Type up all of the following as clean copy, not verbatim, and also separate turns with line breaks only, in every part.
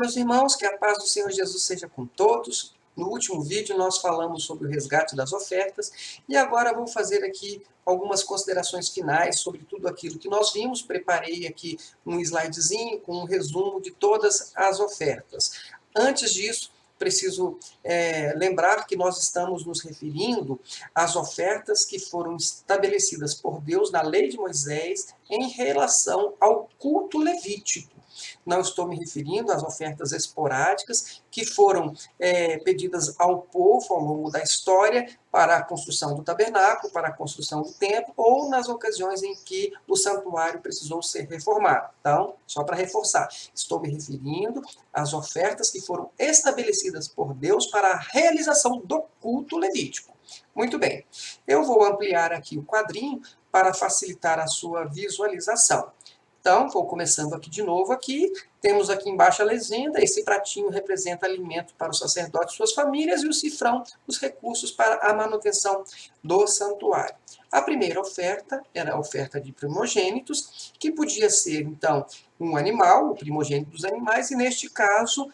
meus irmãos, que a paz do Senhor Jesus seja com todos. No último vídeo nós falamos sobre o resgate das ofertas e agora vou fazer aqui algumas considerações finais sobre tudo aquilo que nós vimos. Preparei aqui um slidezinho com um resumo de todas as ofertas. Antes disso, preciso lembrar que nós estamos nos referindo às ofertas que foram estabelecidas por Deus na lei de Moisés em relação ao culto levítico. Não estou me referindo às ofertas esporádicas que foram pedidas ao povo ao longo da história para a construção do tabernáculo, para a construção do templo, ou nas ocasiões em que o santuário precisou ser reformado. Então, só para reforçar, estou me referindo às ofertas que foram estabelecidas por Deus para a realização do culto levítico. Muito bem, eu vou ampliar aqui o quadrinho para facilitar a sua visualização. Então, vou começando aqui de novo. Temos aqui embaixo a legenda, esse pratinho representa alimento para os sacerdotes e suas famílias, e o cifrão, os recursos para a manutenção do santuário. A primeira oferta era a oferta de primogênitos, que podia ser, então, um animal, o primogênito dos animais, e neste caso,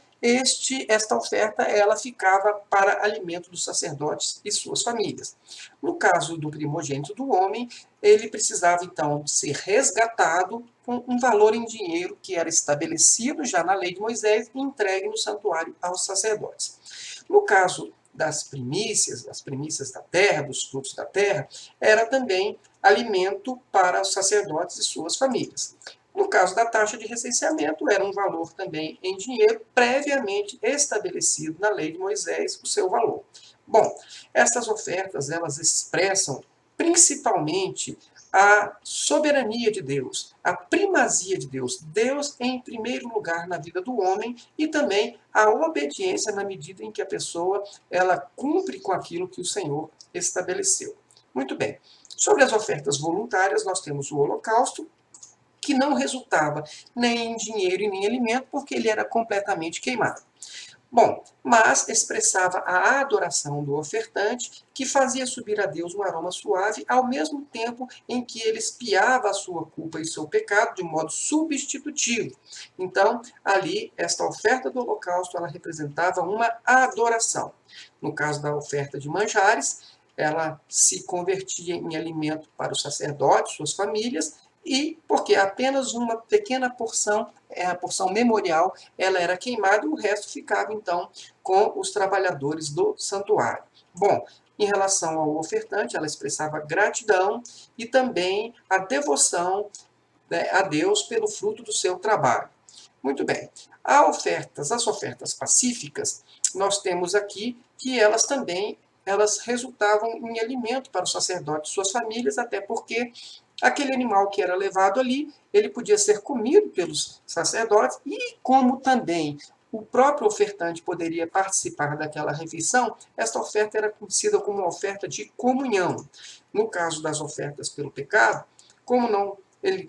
esta oferta ela ficava para alimento dos sacerdotes e suas famílias. No caso do primogênito do homem, ele precisava, então, ser resgatado com um valor em dinheiro que era estabelecido já na lei de Moisés e entregue no santuário aos sacerdotes. No caso das primícias da terra, dos frutos da terra, era também alimento para os sacerdotes e suas famílias. No caso da taxa de recenseamento, era um valor também em dinheiro, previamente estabelecido na lei de Moisés, o seu valor. Bom, essas ofertas, elas expressam principalmente a soberania de Deus, a primazia de Deus, Deus em primeiro lugar na vida do homem, e também a obediência na medida em que a pessoa ela cumpre com aquilo que o Senhor estabeleceu. Muito bem. Sobre as ofertas voluntárias, nós temos o holocausto, que não resultava nem em dinheiro e nem em alimento, porque ele era completamente queimado. Bom, mas expressava a adoração do ofertante, que fazia subir a Deus um aroma suave, ao mesmo tempo em que ele expiava a sua culpa e seu pecado de modo substitutivo. Então, ali, esta oferta do holocausto, ela representava uma adoração. No caso da oferta de manjares, ela se convertia em alimento para os sacerdotes, suas famílias, e porque apenas uma pequena porção, a porção memorial, ela era queimada e o resto ficava, então, com os trabalhadores do santuário. Bom, em relação ao ofertante, ela expressava gratidão e também a devoção, né, a Deus pelo fruto do seu trabalho. Muito bem. As ofertas pacíficas, nós temos aqui que elas também resultavam em alimento para os sacerdotes e suas famílias, até porque aquele animal que era levado ali, ele podia ser comido pelos sacerdotes, e como também o próprio ofertante poderia participar daquela refeição, esta oferta era conhecida como uma oferta de comunhão. No caso das ofertas pelo pecado, como não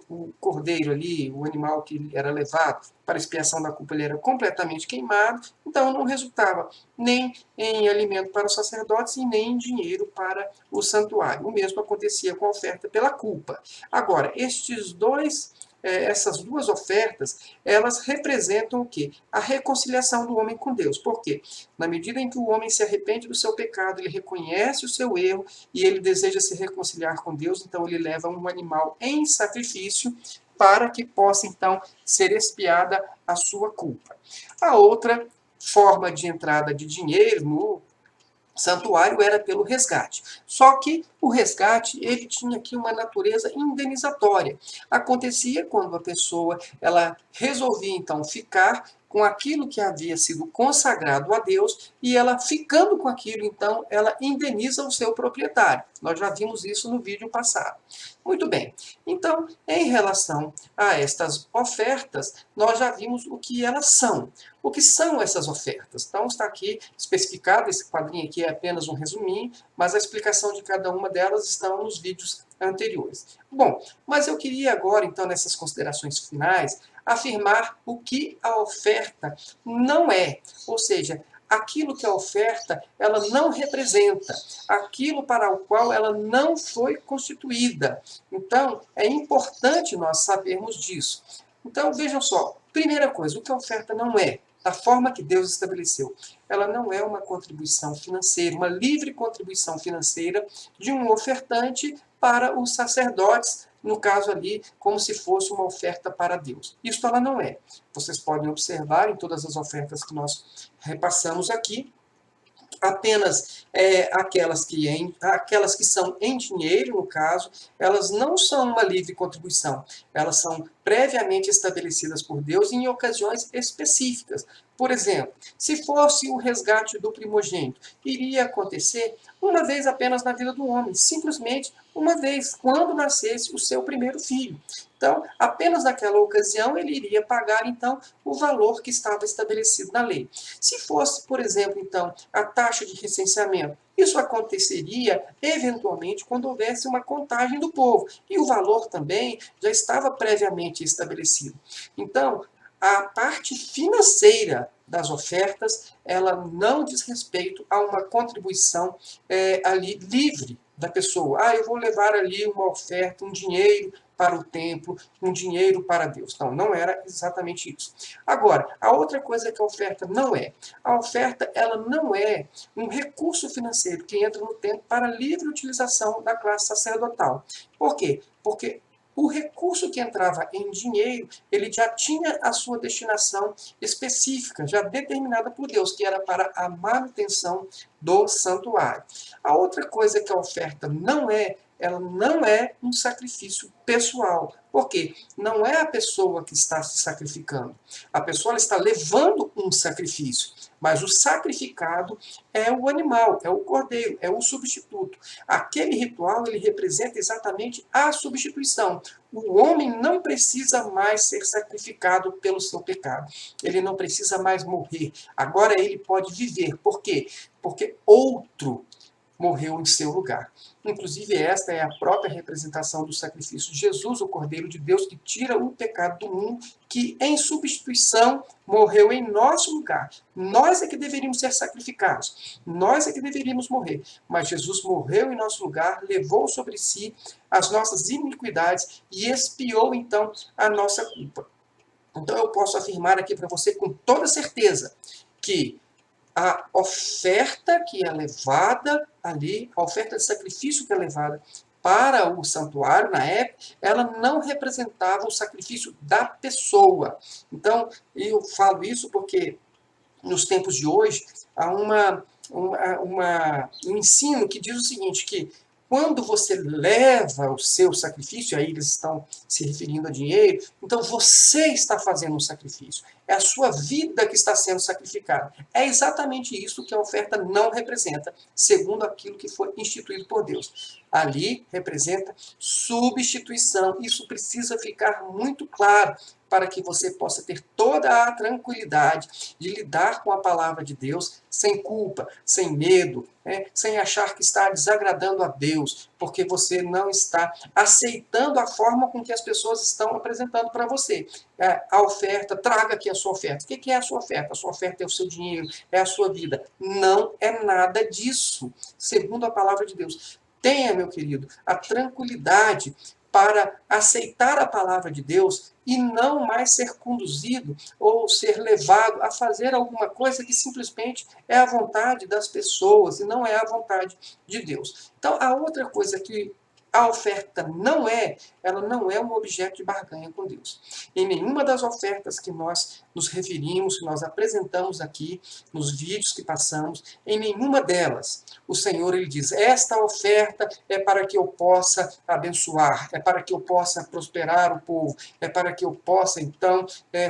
o cordeiro ali, o animal que era levado para expiação da culpa, ele era completamente queimado, então não resultava nem em alimento para os sacerdotes e nem em dinheiro para o santuário. O mesmo acontecia com a oferta pela culpa. Agora, essas duas ofertas, elas representam o quê? A reconciliação do homem com Deus. Por quê? Na medida em que o homem se arrepende do seu pecado, ele reconhece o seu erro e ele deseja se reconciliar com Deus, então ele leva um animal em sacrifício para que possa, então, ser expiada a sua culpa. A outra forma de entrada de dinheiro no santuário era pelo resgate. Só que o resgate, ele tinha aqui uma natureza indenizatória. Acontecia quando a pessoa ela resolvia então ficar com aquilo que havia sido consagrado a Deus, e ela ficando com aquilo, então, ela indeniza o seu proprietário. Nós já vimos isso no vídeo passado. Muito bem. Então, em relação a estas ofertas, nós já vimos o que elas são. O que são essas ofertas? Então, está aqui especificado, esse quadrinho aqui é apenas um resuminho, mas a explicação de cada uma delas está nos vídeos anteriores. Bom, mas eu queria agora, então, nessas considerações finais, afirmar o que a oferta não é, ou seja, aquilo que a oferta ela não representa, aquilo para o qual ela não foi constituída. Então, é importante nós sabermos disso. Então, vejam só, primeira coisa, o que a oferta não é? da forma que Deus estabeleceu. Ela não é uma contribuição financeira, uma livre contribuição financeira de um ofertante para os sacerdotes, no caso ali, como se fosse uma oferta para Deus. Isso ela não é. Vocês podem observar em todas as ofertas que nós repassamos aqui, apenas aquelas que são em dinheiro, no caso, elas não são uma livre contribuição, elas são previamente estabelecidas por Deus em ocasiões específicas. Por exemplo, se fosse o resgate do primogênito, iria acontecer uma vez apenas na vida do homem, simplesmente uma vez, quando nascesse o seu primeiro filho. Então, apenas naquela ocasião, ele iria pagar, então, o valor que estava estabelecido na lei. Se fosse, por exemplo, então, a taxa de recenseamento, isso aconteceria, eventualmente, quando houvesse uma contagem do povo. E o valor também já estava previamente estabelecido. Então, a parte financeira das ofertas, ela não diz respeito a uma contribuição ali livre da pessoa. Eu vou levar ali uma oferta, um dinheiro para o templo, um dinheiro para Deus. Não, não era exatamente isso. Agora, a outra coisa que a oferta não é. A oferta, ela não é um recurso financeiro que entra no templo para livre utilização da classe sacerdotal. Por quê? Porque o recurso que entrava em dinheiro, ele já tinha a sua destinação específica, já determinada por Deus, que era para a manutenção do santuário. A outra coisa que a oferta não é, ela não é um sacrifício pessoal. Por quê? Não é a pessoa que está se sacrificando. A pessoa está levando um sacrifício, mas o sacrificado é o animal, é o cordeiro, é o substituto. Aquele ritual, ele representa exatamente a substituição. O homem não precisa mais ser sacrificado pelo seu pecado. Ele não precisa mais morrer. Agora ele pode viver. Por quê? Porque outro morreu em seu lugar. Inclusive, esta é a própria representação do sacrifício de Jesus, o Cordeiro de Deus, que tira o pecado do mundo, que em substituição morreu em nosso lugar. Nós é que deveríamos ser sacrificados, nós é que deveríamos morrer, mas Jesus morreu em nosso lugar, levou sobre si as nossas iniquidades e expiou, então, a nossa culpa. Então, eu posso afirmar aqui para você com toda certeza que a oferta que é levada ali, a oferta de sacrifício que é levada para o santuário, na época, ela não representava o sacrifício da pessoa. Então, eu falo isso porque nos tempos de hoje há um ensino que diz o seguinte, que quando você leva o seu sacrifício, aí eles estão se referindo a dinheiro, então você está fazendo um sacrifício. É a sua vida que está sendo sacrificada. É exatamente isso que a oferta não representa, segundo aquilo que foi instituído por Deus. Ali representa substituição. Isso precisa ficar muito claro para que você possa ter toda a tranquilidade de lidar com a palavra de Deus sem culpa, sem medo, sem achar que está desagradando a Deus, porque você não está aceitando a forma com que as pessoas estão apresentando para você. A oferta, traga aqui a sua oferta. O que é a sua oferta? A sua oferta é o seu dinheiro, é a sua vida. Não é nada disso, segundo a palavra de Deus. Tenha, meu querido, a tranquilidade para aceitar a palavra de Deus e não mais ser conduzido ou ser levado a fazer alguma coisa que simplesmente é a vontade das pessoas e não é a vontade de Deus. Então, a outra coisa que a oferta não é, ela não é um objeto de barganha com Deus. Em nenhuma das ofertas que nós nos referimos, que nós apresentamos aqui, nos vídeos que passamos, em nenhuma delas, o Senhor ele diz, esta oferta é para que eu possa abençoar, é para que eu possa prosperar o povo, é para que eu possa, então,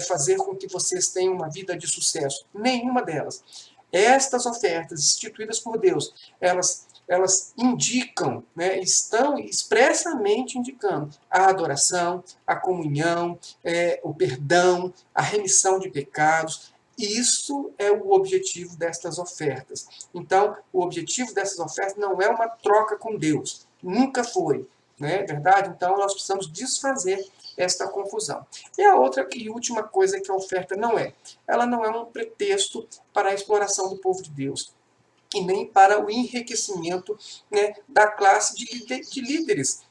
fazer com que vocês tenham uma vida de sucesso. Nenhuma delas. Estas ofertas instituídas por Deus, elas indicam, estão expressamente indicando a adoração, a comunhão, o perdão, a remissão de pecados. Isso é o objetivo destas ofertas. Então, o objetivo dessas ofertas não é uma troca com Deus. Nunca foi. Não é verdade? Então, nós precisamos desfazer esta confusão. E a outra e última coisa que a oferta não é. Ela não é um pretexto para a exploração do povo de Deus e nem para o enriquecimento da classe de líderes,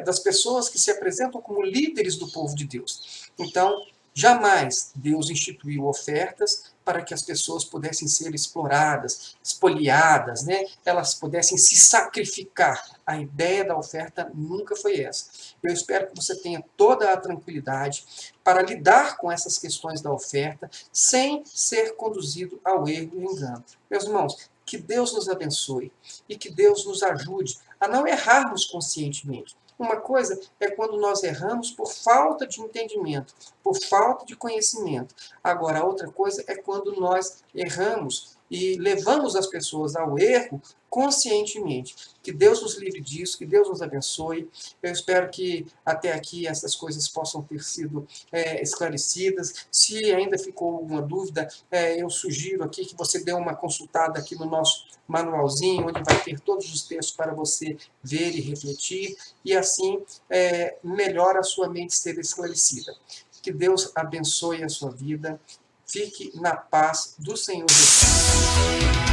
das pessoas que se apresentam como líderes do povo de Deus. Então, Jamais Deus instituiu ofertas para que as pessoas pudessem ser exploradas, espoliadas, né? Elas pudessem se sacrificar. A ideia da oferta nunca foi essa. Eu espero que você tenha toda a tranquilidade para lidar com essas questões da oferta sem ser conduzido ao erro e engano. Meus irmãos, que Deus nos abençoe e que Deus nos ajude a não errarmos conscientemente. Uma coisa é quando nós erramos por falta de entendimento, por falta de conhecimento. Agora, a outra coisa é quando nós erramos e levamos as pessoas ao erro conscientemente. Que Deus nos livre disso, que Deus nos abençoe. Eu espero que até aqui essas coisas possam ter sido esclarecidas. Se ainda ficou alguma dúvida, eu sugiro aqui que você dê uma consultada aqui no nosso manualzinho, onde vai ter todos os textos para você ver e refletir, e assim melhor a sua mente ser esclarecida. Que Deus abençoe a sua vida. Fique na paz do Senhor Jesus.